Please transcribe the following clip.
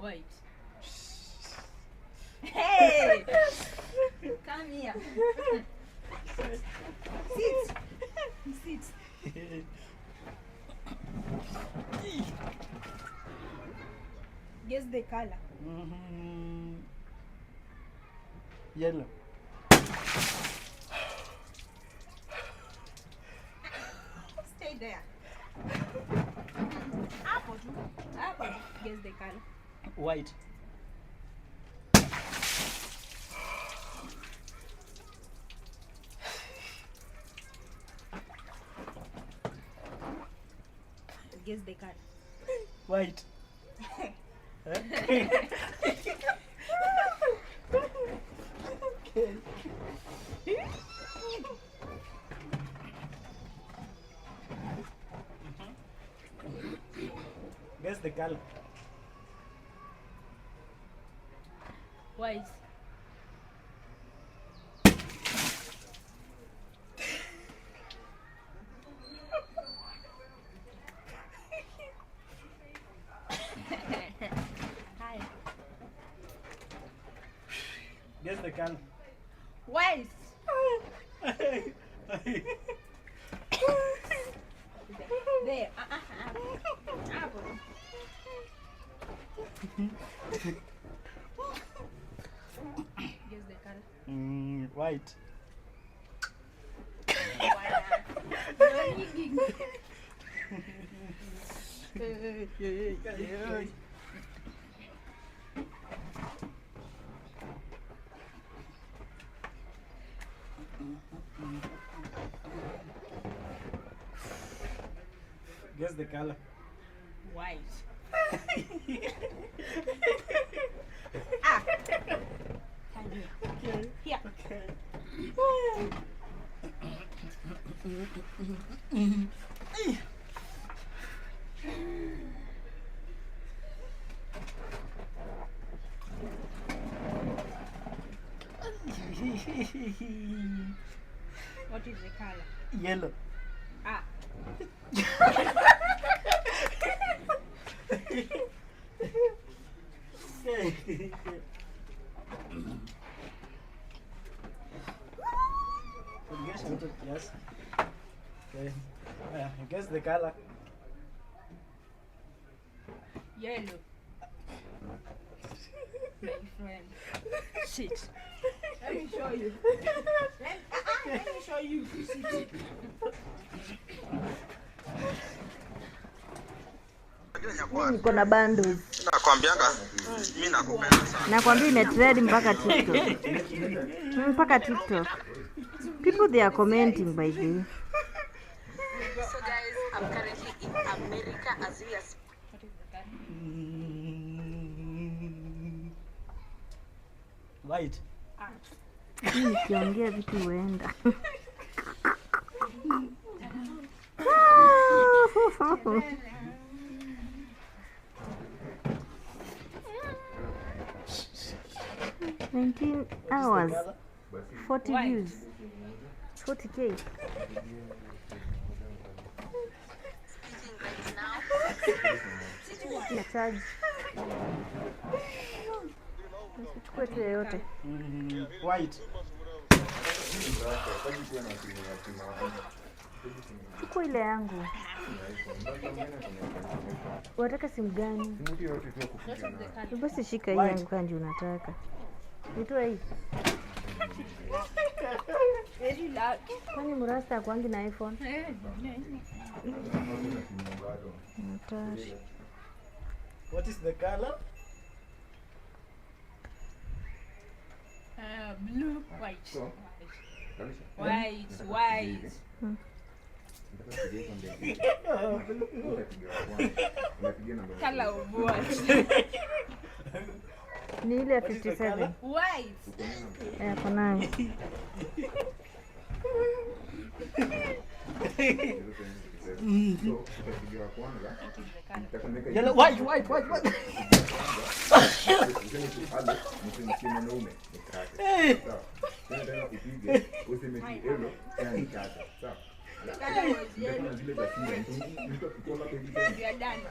White. Hey! Come here. Sit. Sit. Guess the color. Yellow. Stay there. Apple. Apple. Guess the color. White. Guess the color. White. Okay. Guess the color. White. Hi. Guess the color. White. There. Apple. Guess the color. White. Guess the color. White. Come here. Okay. Here. Okay. What is the color? Yellow. Ah. Yes. Okay. Guess the color. Yellow. My friend. Sit. Let me show you. Let me show you. Sit. Niko na bundles. Nakwambianga mimi nakupenda sana. Nakwambia imetrend mpaka TikTok. Mpaka TikTok. People they are commenting by the way. So guys, I'm currently in America as we are What is the color? White. Ah. Nikiongea vitu huenda. $19 hours, 40 White. views, 40K. speaking right now. Ya charge. Chukua tu yoyote. White. Chukua ile yangu. Unataka simu gani? Basi shika hii yangu kanji unataka. Nitoe hii. Very lucky. Kwani mrasta kwangi na iPhone? Nataka. What is the color? Blue. White. White. Color of what? Ni ile ya 57. White. Kuna Yellow, white. The color was yellow. You are done.